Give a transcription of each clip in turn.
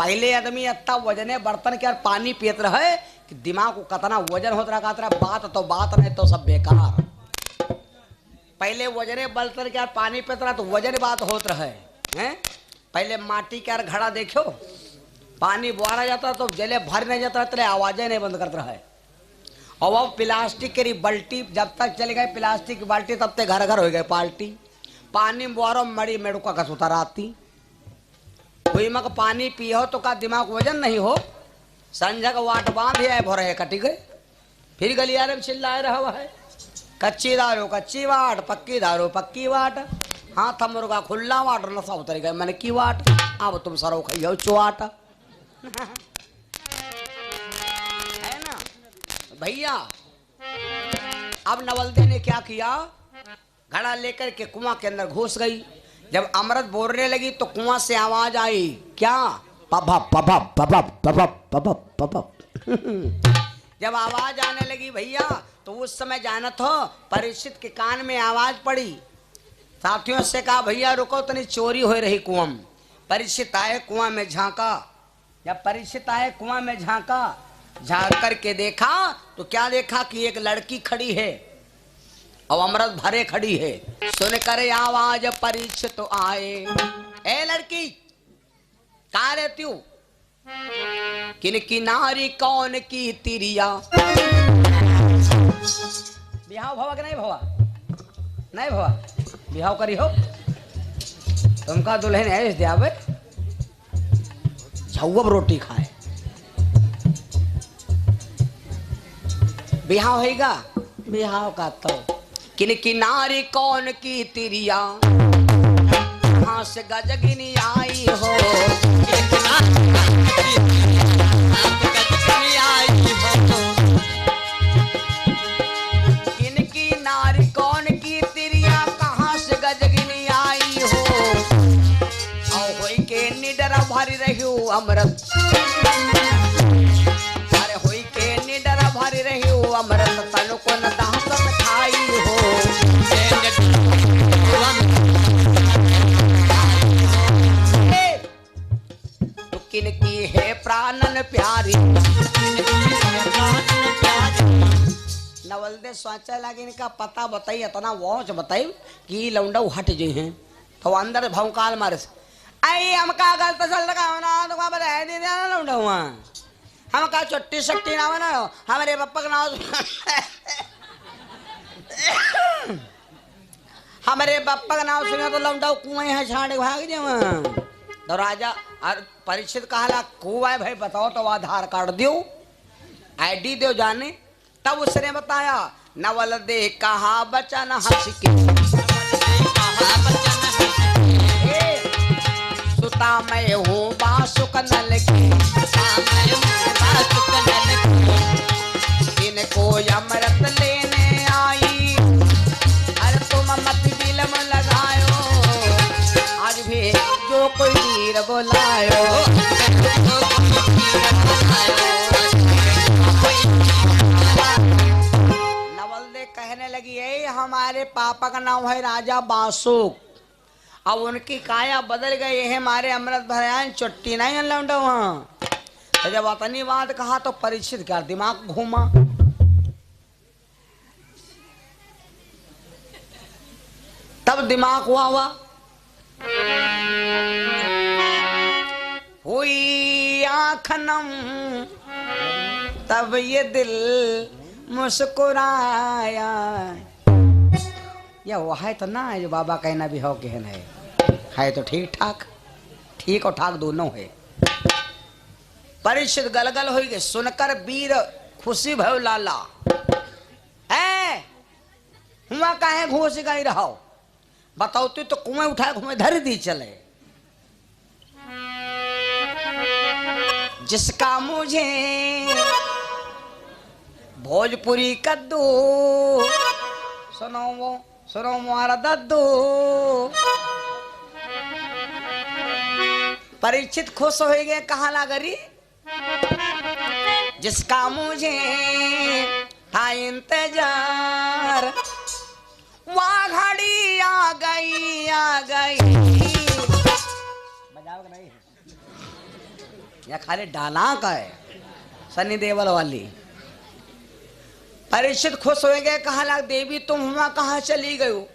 पहले आदमी इतना वजने बर्तन के पानी पियत रहे कि दिमाग को कतना वजन होता रहा, बात तो बात नहीं तो सब बेकार। पहले वजने बर्तन के पानी पियत रहा तो वजन बात होत रहे हैं। पहले माटी के घड़ा देखो, पानी बुआरा जाता तो जले भर नहीं जाता, तेरे आवाजें नहीं बंद करते रहे। और वो प्लास्टिक की बाल्टी जब तक चली गई प्लास्टिक की बाल्टी तब तक घर घर हो गए पाल्टी। पानी बुआरो मड़ी मेड़ुका का सुता राती हुई मग पानी पियो तो का दिमाग वजन नहीं हो। संजग वाट बांध है भरे कटी गए, फिर गलियारे में चिल्लाए रहा है। कच्ची दारू कच्ची वाट, पक्की दारू पक्की वाट, हाथ मुर्गा खुल्ला वाट, नशा उतर गए मन की वाट, अब तुम सरो खइयो चुआट। है ना भैया। अब नवलदे ने क्या किया, घड़ा लेकर के कुआं के अंदर घुस गई। जब अमृत बोलने लगी तो कुआं से आवाज आई, क्या पपप पपप पपप पपप पपप पपप। जब आवाज आने लगी भैया तो उस समय जानत हो परीक्षित के कान में आवाज पड़ी। साथियों से कहा भैया रुको तनी चोरी हो रही कुआं में। परीक्षित आए कुआं में झांका। जब परीक्षित आए कुआं में झांका, झांक करके देखा तो क्या देखा कि एक लड़की खड़ी है और अमृत भरे खड़ी है। सुन कर आवाज परीक्षित तो आए, ए लड़की कहाँ रहती हूँ, किन किनारी कौन की तिरिया। बिहाव भवा कि नहीं भवा, नहीं भवा बिहाव करी हो तुमका दुल्हन ऐस दिया झुआ रोटी खाए। बिहाव होगा बिहाव का तो किन किनारी कौन की तिरिया, कहाँ से गजगिनी आई हो, किन किनारी कौन की तिरिया, कहाँ से गजगिनी आई हो। और होई के निडर भरी रही हो अमृत, अरे होई के निडर भरी रही हो अमृत, तनु को न दाहत खाई हो। तो किन की है प्राणन प्यारी। नवलदे सोचा लगे इनका पता बताई, इतना वॉच बताई कि लौंडा हट जे हैं तो अंदर भौकाल मारे आई हमका गलत चल रहा ना तो बता दे लौंडा हुआ हमका चुट्टी शक्ति ना बना हमारे पप्पा का नाम हमारे पप्पा का नाम सुना तो लौंडा कुएं है छाड़े भाग जाए। तो राजा परीक्षित कहा कुआ भाई बताओ तो आधार कार्ड दो आईडी दो जाने। तब उसने बताया नवलदे कहा बचन हंस के, सुता मैं हूँ बासुक नल की, इनको अमृत लेने आई, अरे तुम मत बिलम लगायो, आज भी जो कोई वीर बोलायो। नवलदे कहने लगी है हमारे पापा का नाम है राजा बासुक, अब उनकी काया बदल गई है, हमारे अमृत भरयान चुट्टी नहीं लौंडा वहाँ। तो जब अपनी बात कहा तो परीक्षित क्या दिमाग घूमा। तब दिमाग हुआ हुई आँखनम, तब ये दिल मुस्कुराया। या वो है तो ना है जो बाबा कहना भी हो कहना है तो ठीक ठाक, ठीक और ठाक दोनों है। परीक्षित गलगल हो गए सुनकर वीर खुशी भयो लाला, है हुआ काहे घूस गई रहो बताओ तू तो कुएं उठाए घूमे धर दी चले। जिसका मुझे भोजपुरी कद्दू सुनो मारा दद्दू। परीक्षित खुश हो गए कहा लागरी, जिसका मुझे था इंतजार, वहाँ घड़ी आ गई बजाओ नहीं या खाली डाला का है सनी देवल वाली। परीक्षित खुश हो गए, कहा लाग देवी तुम हुआ कहाँ चली गयो।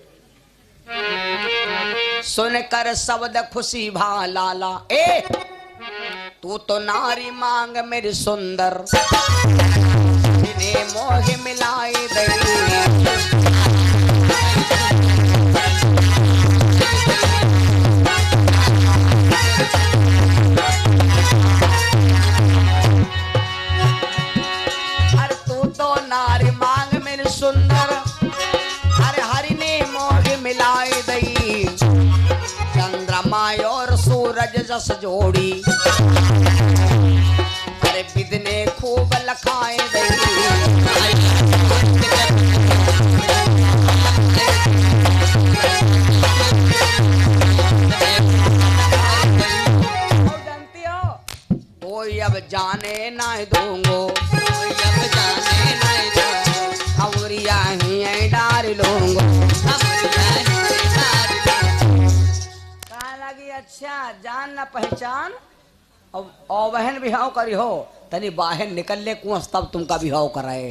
सुनकर शब्द खुशी भा लाला, ए तू तो नारी मांग मेरी सुंदर, जिन्हें मोह मिलाई दई। अरे तू तो नारी मांग मेरी सुंदर, अरे हरि ने मोह मिलाई दई। चंद्रमा और सूरज जस जोड़ी, अरे बिदने खूब लखाए दई। जानती हो कोई अब जाने ना दूंगो, खबरिया ही डार लूंगो। कहा लगी अच्छा जान ना पहचान, और बहन बिहाव करी हो तनी बाहर निकल ले कुआं तब तुमका बिहाव कराए।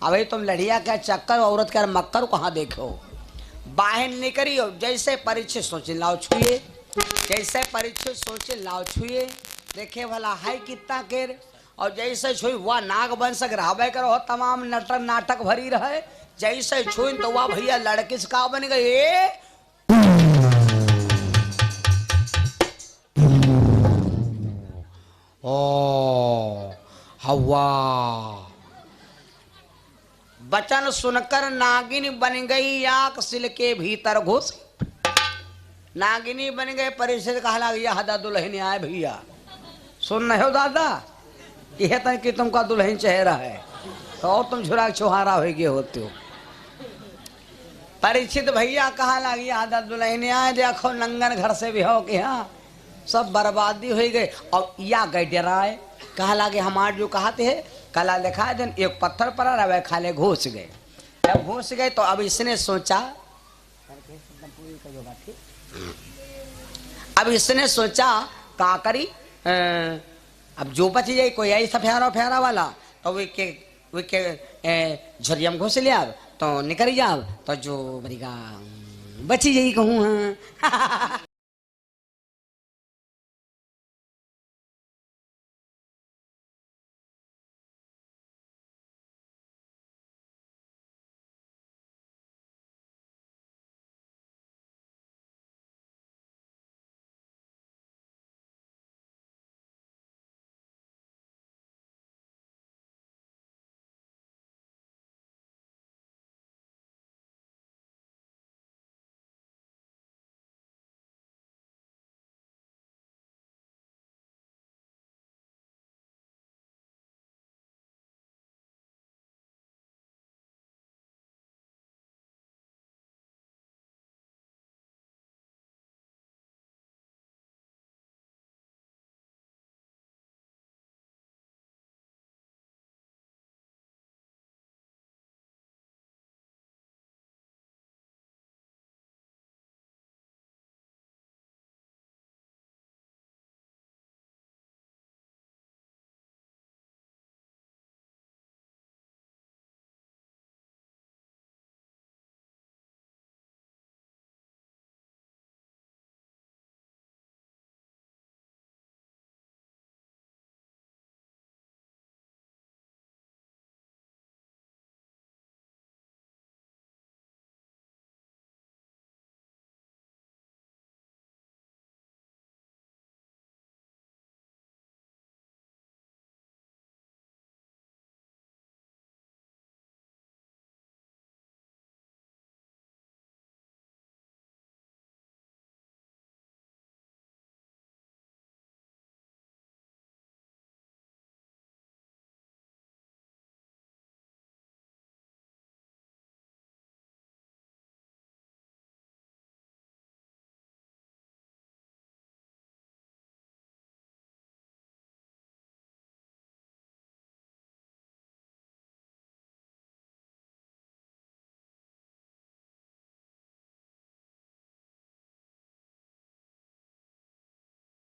अभी तुम लड़िया क्या चक्कर औरत का मक्कर कहाँ देखो, बाहर निकली हो। जैसे परीक्षित सोचे लाओ छुए, जैसे परीक्षित सोचे लाओ छुए, देखे भला है कितना केर, और जैसे छुई वह नाग बन सक रहा करो तमाम नटन नाटक भरी रहे। जैसे छुई तो वह भैया लड़की से का बन गए। ओ हवा बचन सुनकर नागिनी बन गई, आंख सिल के भीतर घुस। नागिनी बन गए। परिषद कहा लगा हदा दुल्हन आए भैया, सुन रहे हो दादा, यह तक कि तुमका दुल्हन चेहरा है तो और तुम झुरा छुहारा हो गए होते हो। परीक्षित भैया कहा लगी आधा दुल्हन आए, देखो नंगन घर से भी हो के यहाँ सब बर्बादी हो गई। और या गए डराए, कहा लगे हमारे जो कहते है कला दिखा दिन एक पत्थर पर रहे खाले घुस गए। जब घुस गए तो अब इसने सोचा, अब इसने सोचा का करी, अब जो बच जाए कोई ऐसा फेरा फेरा वाला तो वे के झरियम घुस लिया तो निकल जाओ तो जो बची जाई कहूँ हाँ।